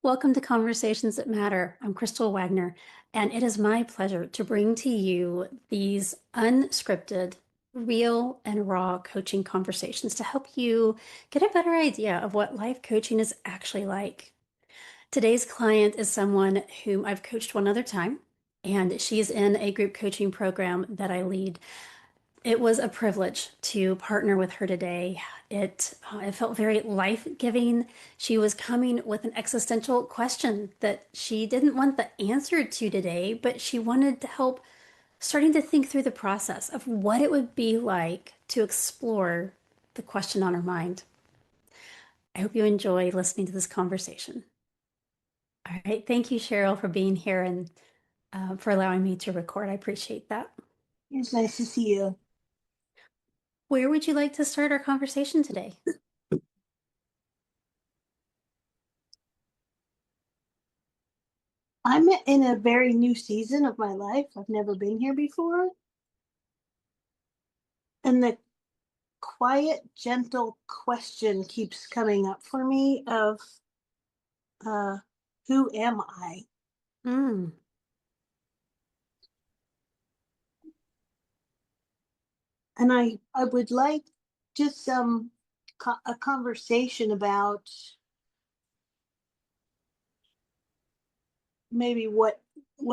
Welcome to Conversations That Matter. I'm Crystal Wagner, and it is my pleasure to bring to you these unscripted, real, and raw coaching conversations to help you get a better idea of what life coaching is actually like. Today's client is someone whom I've coached one other time, and she's in a group coaching program that I lead. It was a privilege to partner with her today. It felt very life-giving. She was coming with an existential question that she didn't want the answer to today, but she wanted to help starting to think through the process of what it would be like to explore the question on her mind. I hope you enjoy listening to this conversation. All right. Thank you, Cheryl, for being here and for allowing me to record. I appreciate that. It's nice to see you. Where would you like to start our conversation today? I'm in a very new season of my life. I've never been here before. And the quiet, gentle question keeps coming up for me of uh, who am I? Mm. And I would like just some a conversation about maybe what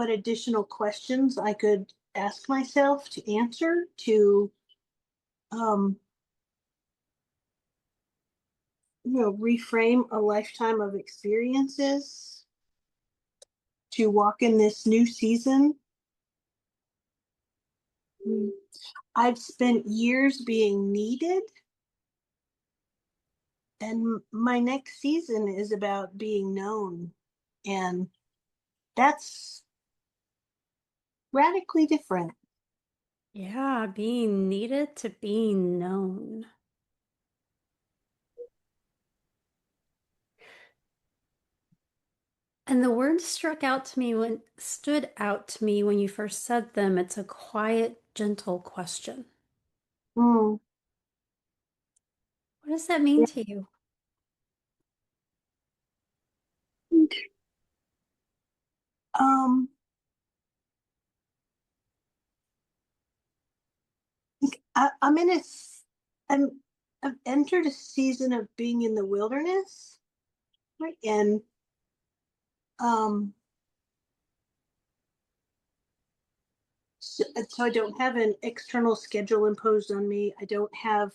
additional questions I could ask myself to answer to um reframe a lifetime of experiences to walk in this new season. I've spent years being needed, and my next season is about being known. And that's radically different. Yeah, being needed to being known. And the words stood out to me when you first said them. It's a quiet, gentle question. Mm. What does that mean to you? Um, I'm in a, I'm, I've entered a season of being in the wilderness, right? And um, so I don't have an external schedule imposed on me. I don't have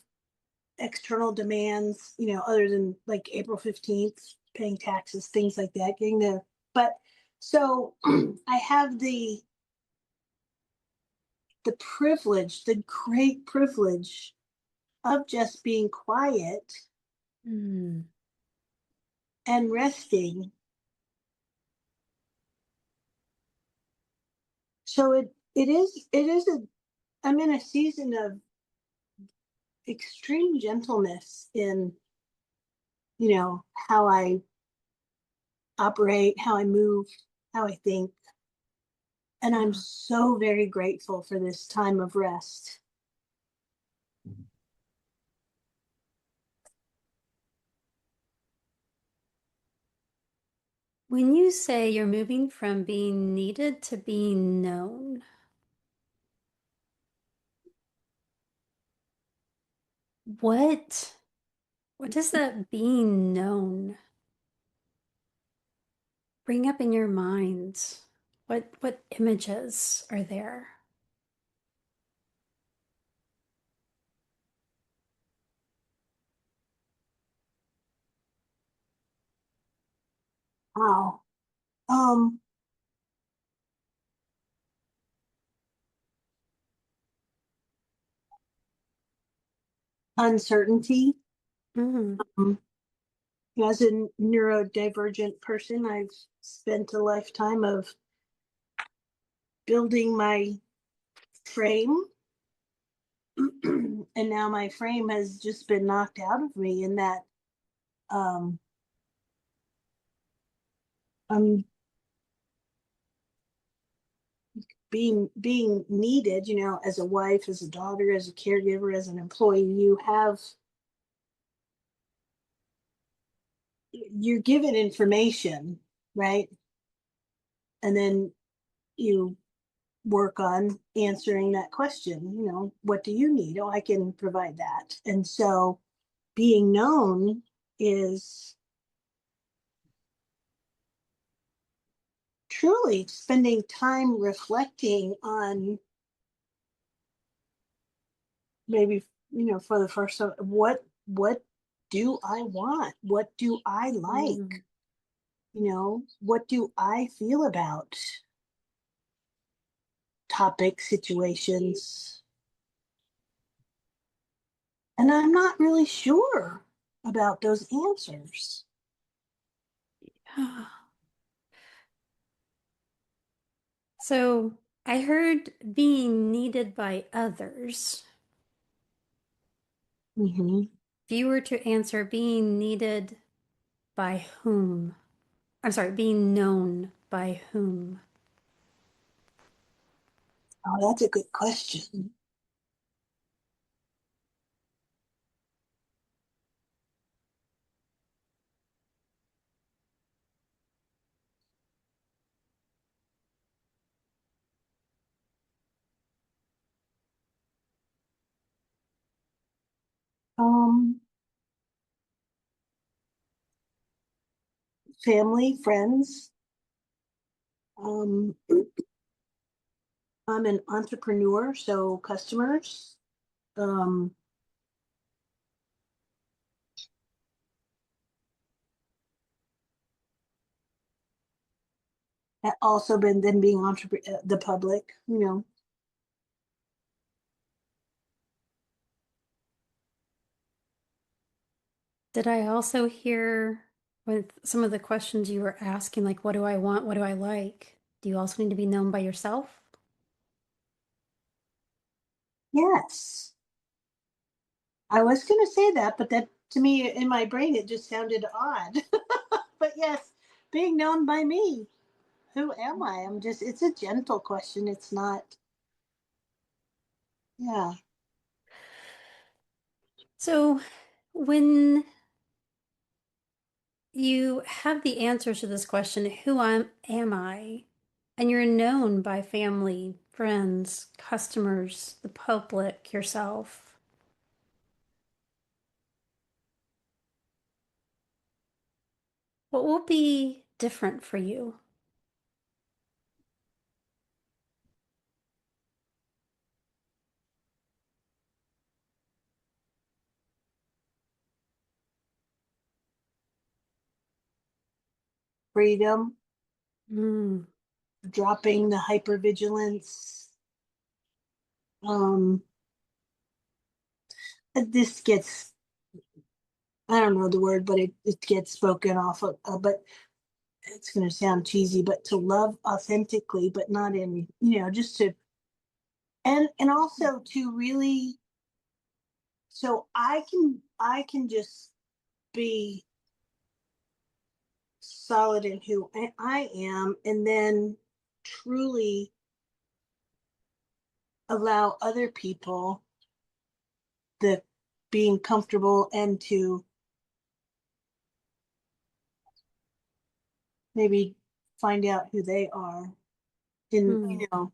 external demands, other than like April 15th, paying taxes, things like that, getting the, but so I have the privilege, the great privilege of just being quiet Mm. and resting. So it is I'm in a season of extreme gentleness in, how I operate, how I move, how I think. And I'm Yeah. so very grateful for this time of rest. When you say you're moving from being needed to being known, what what does that being known bring up in your mind? What images are there? Wow. Um, Uncertainty. Mm. Um, as a neurodivergent person, I've spent a lifetime of building my frame, and now my frame has just been knocked out of me. In that, um, I'm being needed. As a wife, as a daughter, as a caregiver, as an employee. You're given information, right? And then you work on answering that question, what do you need? Oh, I can provide that. And so being known is truly spending time reflecting on maybe, for the first time, what do I want? What do I Mm. like? What do I feel about topic situations? And I'm not really sure about those answers. So I heard being needed by others. Hmm. If you were to answer being needed by whom? I'm sorry, being known by whom? Oh, that's a good question. Um, Family, friends. Um, I'm an entrepreneur, so customers. Um, Also been then being the public. Did I also hear with some of the questions you were asking, like, what do I want? What do I like? Do you also need to be known by yourself? Yes, I was going to say that, but that to me in my brain it just sounded odd. But yes, being known by me. Who am I? It's a gentle question. It's not, yeah. So, when you have the answers to this question, am I? And you're known by family, friends, customers, the public, yourself. What will be different for you? Freedom, Mm. dropping the hypervigilance. Um, this gets, I don't know the word, but it gets spoken off of, but it's going to sound cheesy, but to love authentically, but not in, just to, and also to really, so I can just be solid in who I am, and then truly allow other people the being comfortable and to maybe find out who they are in, Mm.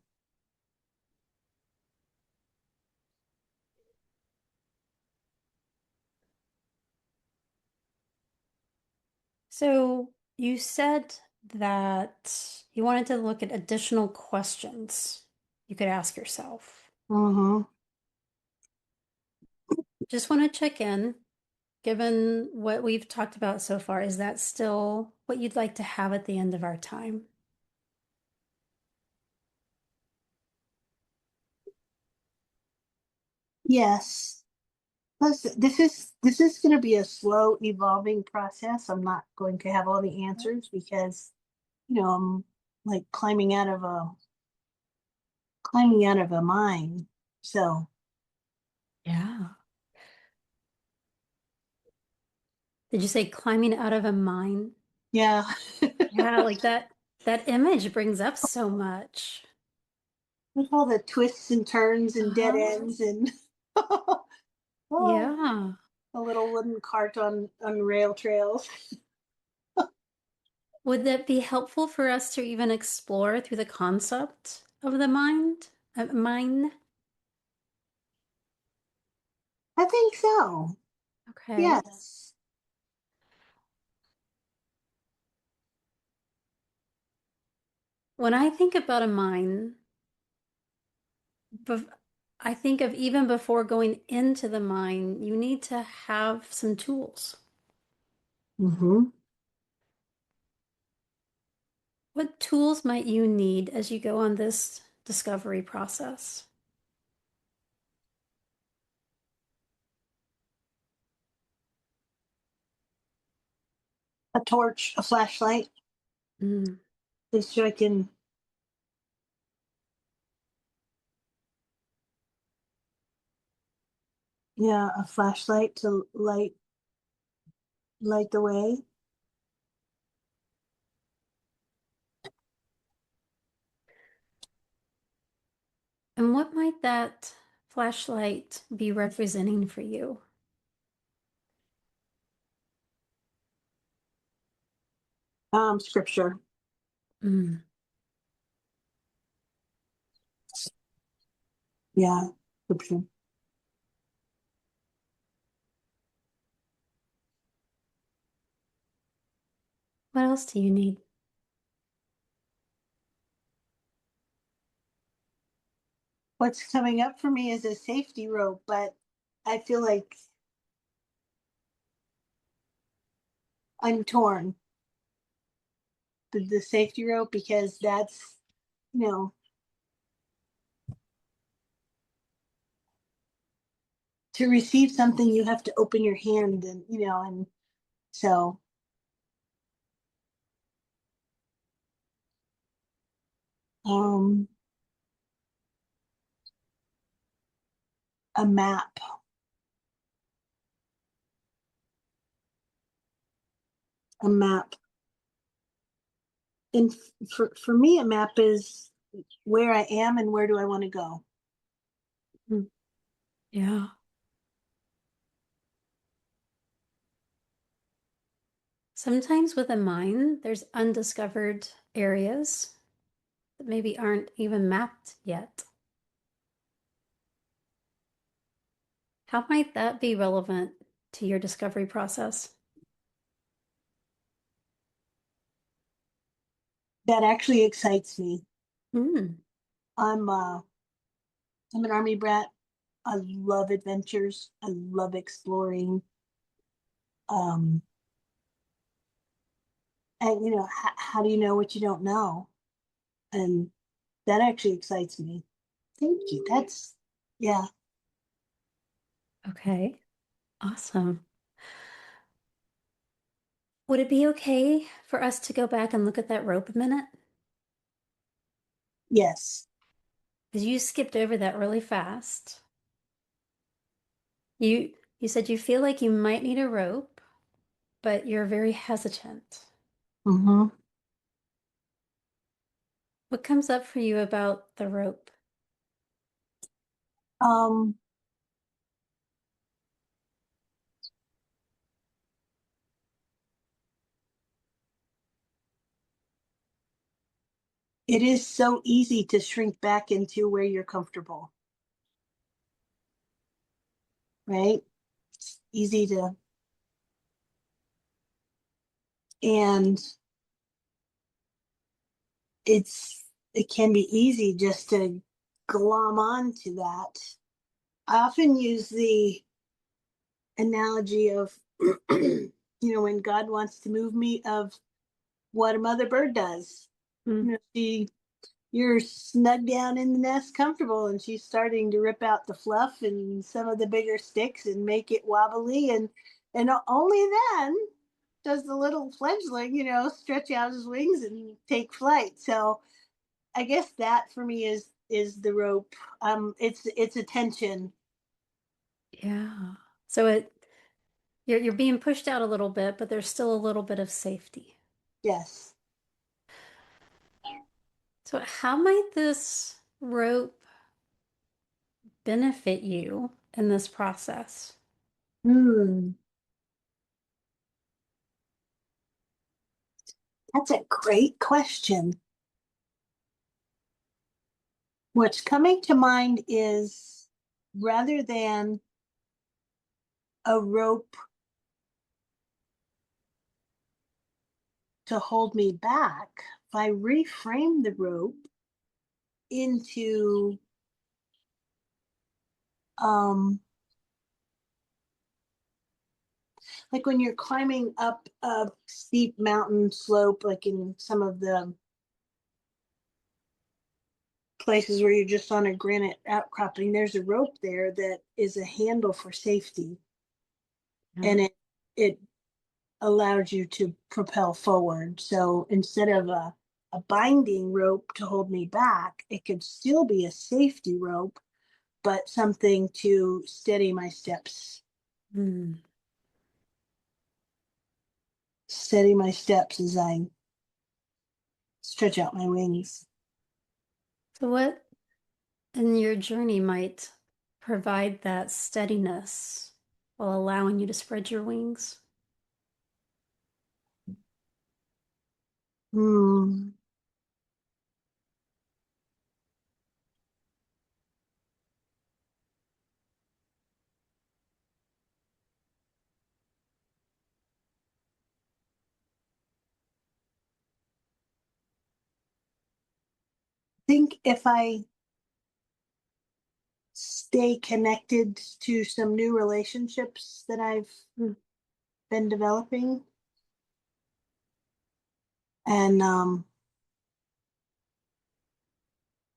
So you said that you wanted to look at additional questions you could ask yourself. mm-hmm. Just want to check in. Given what we've talked about so far, is that still what you'd like to have at the end of our time? Yes. Plus, this is going to be a slow evolving process. I'm not going to have all the answers because I'm like climbing out of a mine. So Yeah. Did you say climbing out of a mine? yeah, Yeah, like that image brings up so much. with all the twists and turns and dead Uh-huh. ends and oh, Yeah. a little wooden cart on rail trails. Would that be helpful for us to even explore through the concept of the mind? Mine? I think so. Okay. Yes. When I think about a mind, bef- I think of even before going into the mind, you need to have some tools. Mm-hmm. What tools might you need as you go on this discovery process? A torch, a flashlight, Mm. so I can, yeah, a flashlight to light the way. And what might that flashlight be representing for you? Scripture. Mm. Yeah, scripture. What else do you need? What's coming up for me is a safety rope, but I feel like I'm torn the safety rope because that's, you know, to receive something you have to open your hand and, and so um a map, a map. And for me, a map is where I am and where do I want to go. Mm. Yeah. Sometimes with a mind, there's undiscovered areas that maybe aren't even mapped yet. How might that be relevant to your discovery process? That actually excites me. Mm. I'm uh I'm an army brat. I love adventures. I love exploring. Um and how do you know what you don't know? And that actually excites me. Thank you. That's yeah. Okay. Awesome. Would it be okay for us to go back and look at that rope a minute? Yes. Because you skipped over that really fast. You said you feel like you might need a rope, but you're very hesitant. Mm-hmm. What comes up for you about the rope? Um, it is so easy to shrink back into where you're comfortable, right? It's easy to, and it can be easy just to glom on to that. I often use the analogy of, when God wants to move me, of what a mother bird does. Mm. She you're snug down in the nest comfortable and she's starting to rip out the fluff and some of the bigger sticks and make it wobbly, and only then does the little fledgling stretch out his wings and take flight. So I guess that for me is the rope. It's attention. Yeah. So you're being pushed out a little bit, but there's still a little bit of safety. Yes. So how might this rope benefit you in this process? Hmm. That's a great question. What's coming to mind is rather than a rope to hold me back, if I reframe the rope into um like when you're climbing up a steep mountain slope, like in some of the places where you're just on a granite outcropping, there's a rope there that is a handle for safety, Yeah. and it allows you to propel forward. So instead of a binding rope to hold me back, it could still be a safety rope, but something to Mm. steady my steps as I stretch out my wings. So what in your journey might provide that steadiness while allowing you to spread your wings? Hmm. Think if I stay connected to some new relationships that I've Mm. been developing, and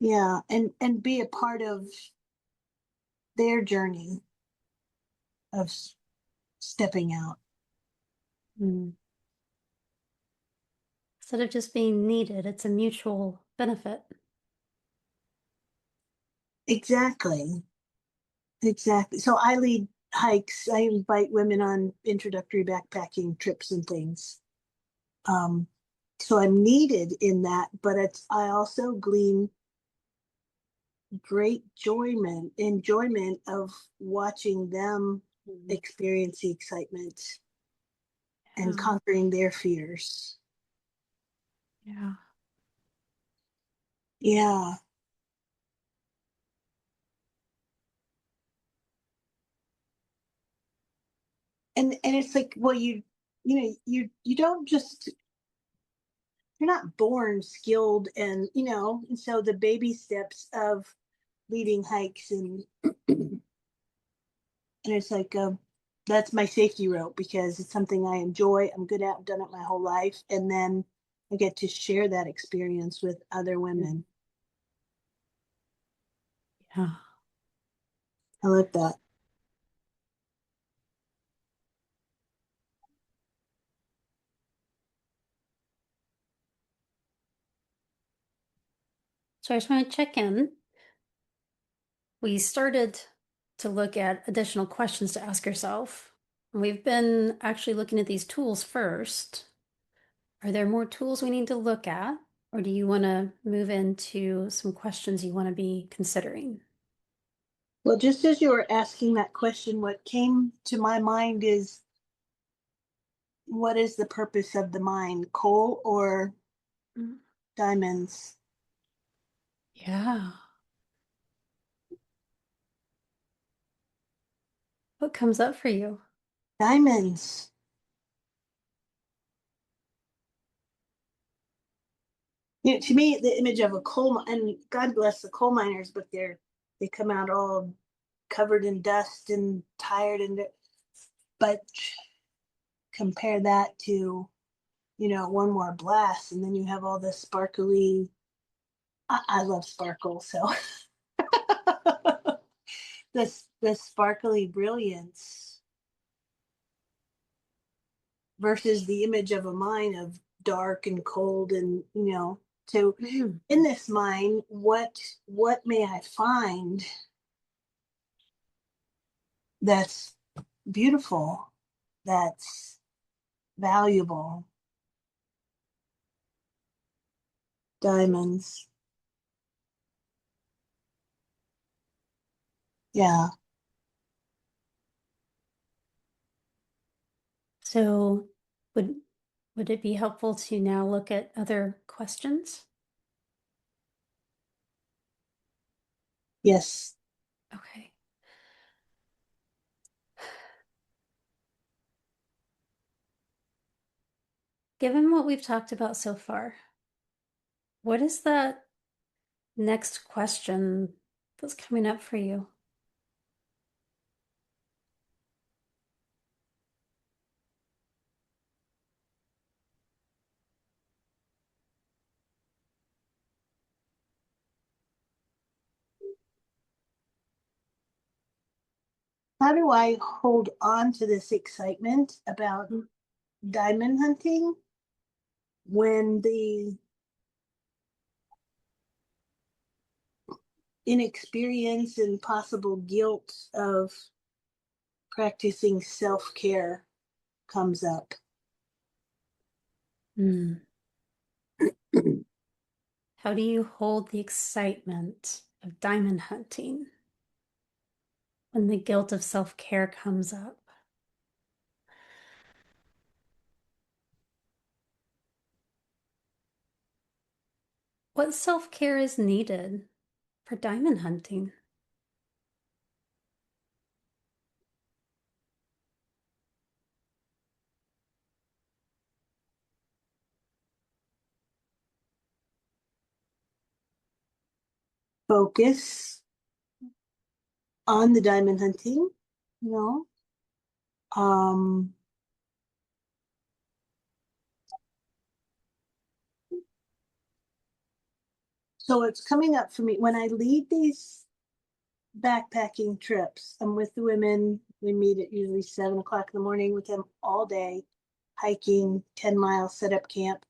yeah, and be a part of their journey of stepping out. Mm. Instead of just being needed, it's a mutual benefit. Exactly. Exactly. So I lead hikes. I invite women on introductory backpacking trips and things. Um, so I'm needed in that, but I also glean great enjoyment of watching them Mm. experience the excitement and Yeah. conquering their fears. Yeah. Yeah. And it's like, well, you don't just you're not born skilled, and so the baby steps of leading hikes and it's like that's my safety rope because it's something I enjoy, I'm good at, I've done it my whole life, and then I get to share that experience with other Mm. women. Yeah. I like that. So I just want to check in. We started to look at additional questions to ask yourself. We've been actually looking at these tools first. Are there more tools we need to look at, or do you want to move into some questions you want to be considering? Well, just as you were asking that question, what came to my mind is, what is the purpose of the mind, coal or Mm. diamonds? Yeah. What comes up for you? Diamonds. To me, the image of a and God bless the coal miners, but they come out all covered in dust and tired, but compare that to, one more blast, and then you have all this sparkly. I love sparkle, so this sparkly brilliance versus the image of a mine of dark and cold, and so Mm. in this mine, what may I find that's beautiful, that's valuable? Diamonds. Yeah. So would Would it be helpful to now look at other questions? Yes. Okay. Given what we've talked about so far, what is that next question that's coming up for you? How do I hold on to this excitement about Mm. diamond hunting when the inexperience and possible guilt of practicing self-care comes up? Mm. How do you hold the excitement of diamond hunting when the guilt of self-care comes up? What self-care is needed for diamond hunting? Focus on the diamond hunting, you know. Um, so it's coming up for me when I lead these backpacking trips. I'm with the women. We meet at usually 7 o'clock in the morning with them all day, hiking 10 miles, set up camp.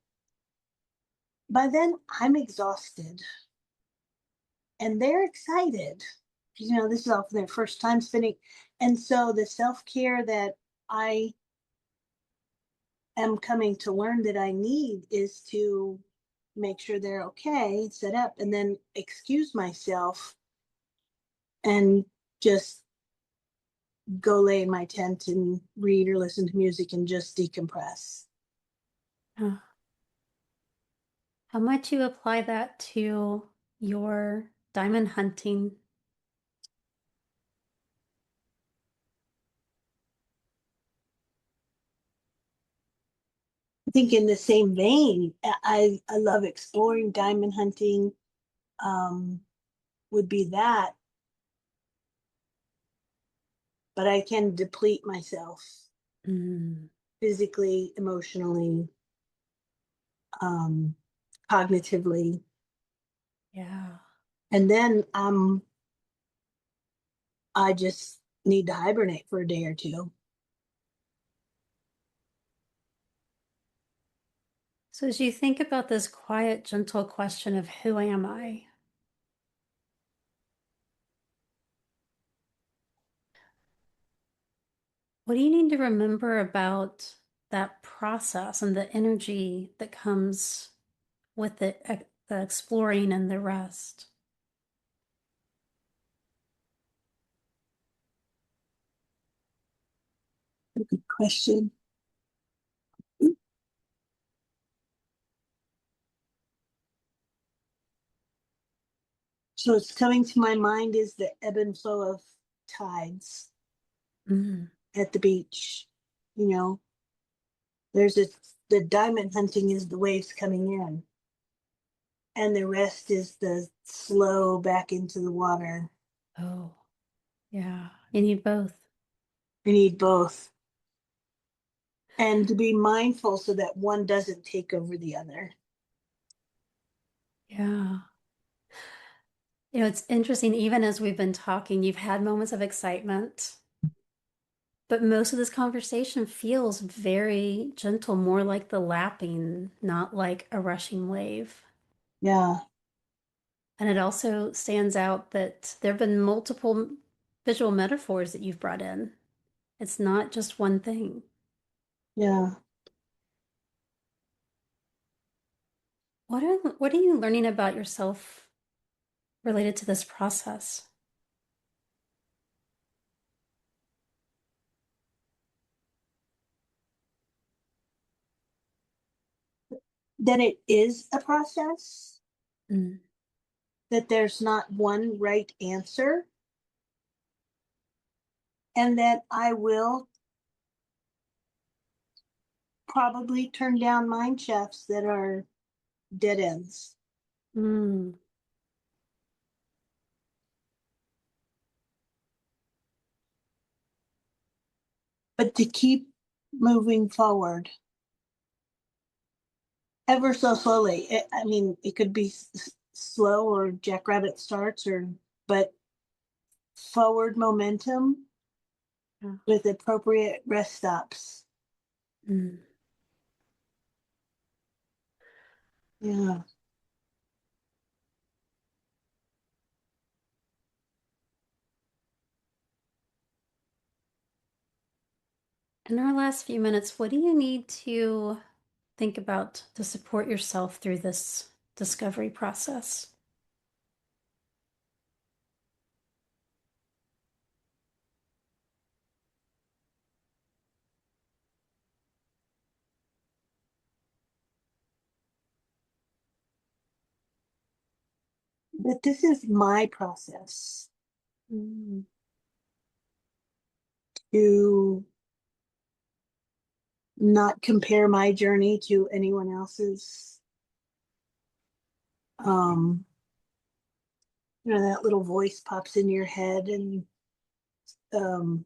By then, I'm exhausted and they're excited. You know, this is often their first time spending. And so the self care that I am coming to learn that I need is to make sure they're okay, set up, and then excuse myself and just go lay in my tent and read or listen to music and just decompress. Uh, how might you apply that to your diamond hunting? I think in the same vein, I love exploring diamond hunting. Um, would be that, but I can deplete myself Mm, physically, emotionally, um, cognitively, yeah. and then I just need to hibernate for a day or two. So as you think about this quiet, gentle question of who am I? What do you need to remember about that process and the energy that comes with the exploring and the rest? Good question. So it's coming to my mind is the ebb and flow of tides Mm, at the beach. You know, there's a the diamond hunting is the waves coming in, and the rest is the slow back into the water. oh, yeah. You need both. I need both. And to be mindful so that one doesn't take over the other. Yeah. It's interesting, even as we've been talking, you've had moments of excitement, but most of this conversation feels very gentle, more like the lapping, not like a rushing wave. Yeah, And it also stands out that there have been multiple visual metaphors that you've brought in. It's not just one thing. yeah. What are you learning about yourself related to this process? that it is a process, Mm. that there's not one right answer, and that I will probably turn down mine chefs that are dead ends. Mm. But to keep moving forward ever so slowly. I mean, it could be slow or jackrabbit starts, or but forward momentum Yeah. with appropriate rest stops. Mm. Yeah. In our last few minutes, what do you need to think about to support yourself through this discovery process? But this is my process Mm. to not compare my journey to anyone else's. Um, that little voice pops in your head and um,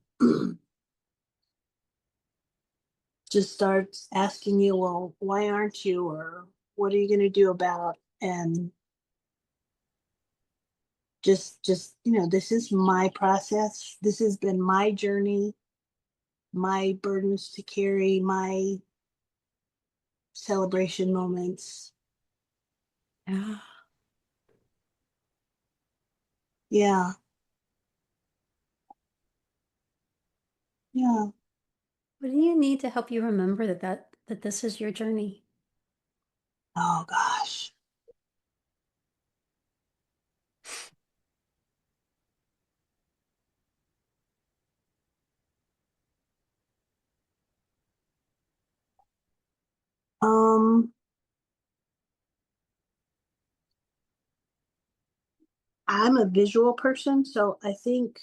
just starts asking you, well, why aren't you? Or what are you going to do about? And this is my process. This has been my journey, my burdens to carry, my celebration moments. Yeah. Yeah. Yeah. What do you need to help you remember that this is your journey? Oh gosh. Um, I'm a visual person, so I think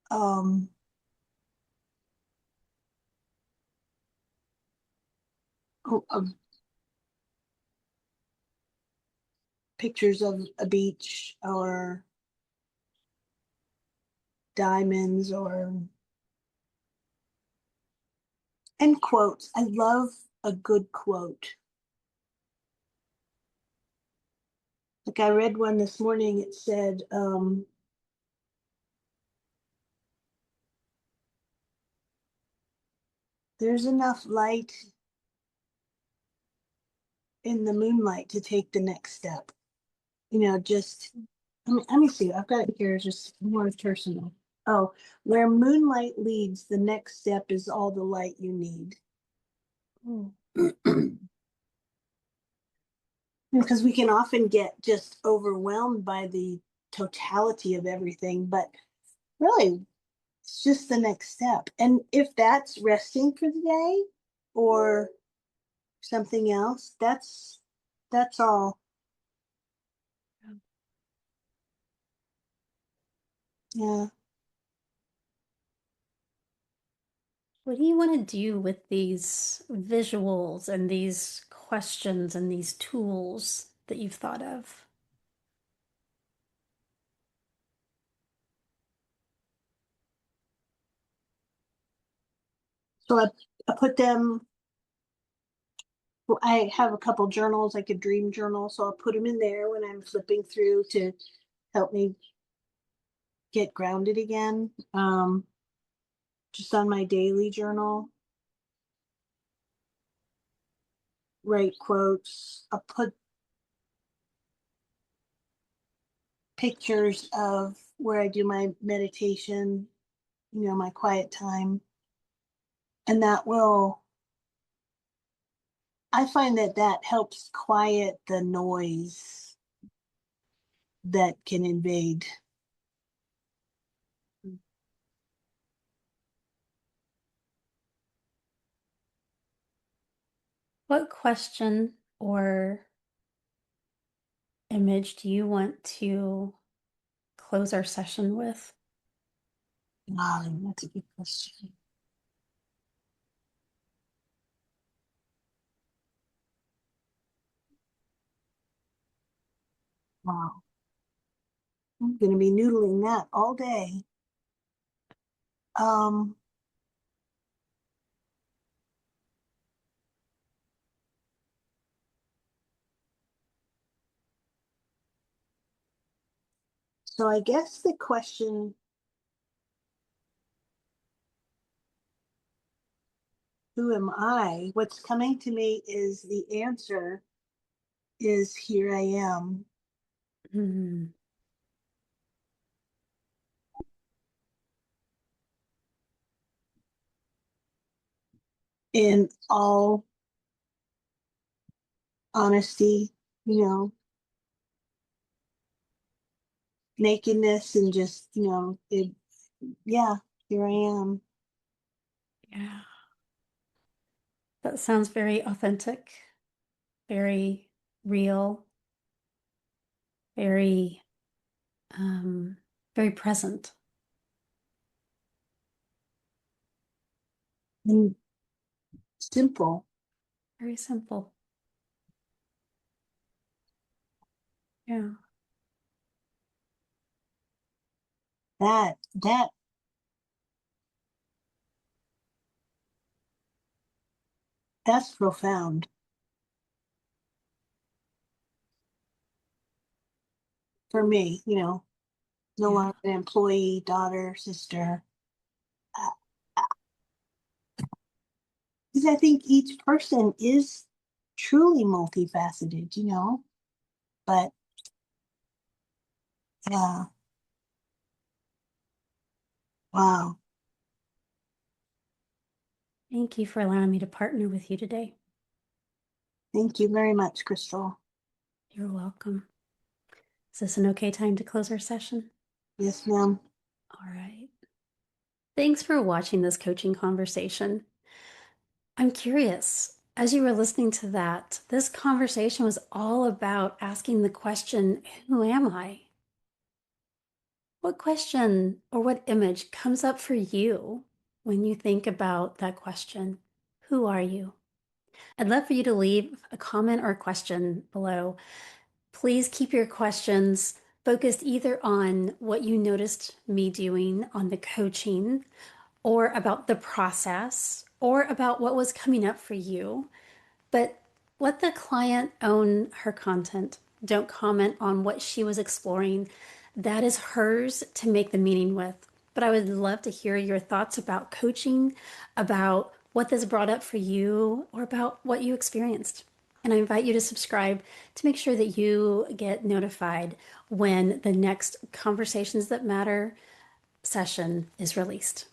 um pictures of a beach or diamonds or and quotes. I love a good quote. Like I read one this morning, it said, there's enough light in the moonlight to take the next step. Just let me see. I've got it here, just more personal. Oh, where moonlight leads, the next step is all the light you need. Mm. Because we can often get just overwhelmed by the totality of everything, but really it's just the next step. And if that's resting for the day or something else, that's all. Yeah. What do you want to do with these visuals and these questions and these tools that you've thought of? So I put them, I have a couple journals, like a dream journal. So I'll put them in there when I'm flipping through to help me get grounded again. Just on my daily journal, write quotes. I'll put pictures of where I do my meditation, my quiet time. And I find that helps quiet the noise that can invade. What question or image do you want to close our session with? Wow, that's a good question. Wow. I'm going to be noodling that all day. Um, so I guess the question, who am I? What's coming to me is the answer is here I am Hmm. in all honesty, you know, nakedness and just, yeah, here I am. Yeah, that sounds very authentic, very real, very, um, very present, And simple. very simple. Yeah. That that's profound for me, no Yeah. longer an employee, daughter, sister. Uh, Because I think each person is truly multifaceted, but yeah, wow. Thank you for allowing me to partner with you today. Thank you very much, Crystal. You're welcome. Is this an okay time to close our session? Yes, ma'am. All right. Thanks for watching this coaching conversation. I'm curious, as you were listening to that, this conversation was all about asking the question, who am I? What question or what image comes up for you when you think about that question? Who are you? I'd love for you to leave a comment or a question below. Please keep your questions focused either on what you noticed me doing on the coaching, or about the process, or about what was coming up for you. But let the client own her content. Don't comment on what she was exploring. That is hers to make the meaning with. But I would love to hear your thoughts about coaching, about what this brought up for you, or about what you experienced. And I invite you to subscribe to make sure that you get notified when the next Conversations That Matter session is released.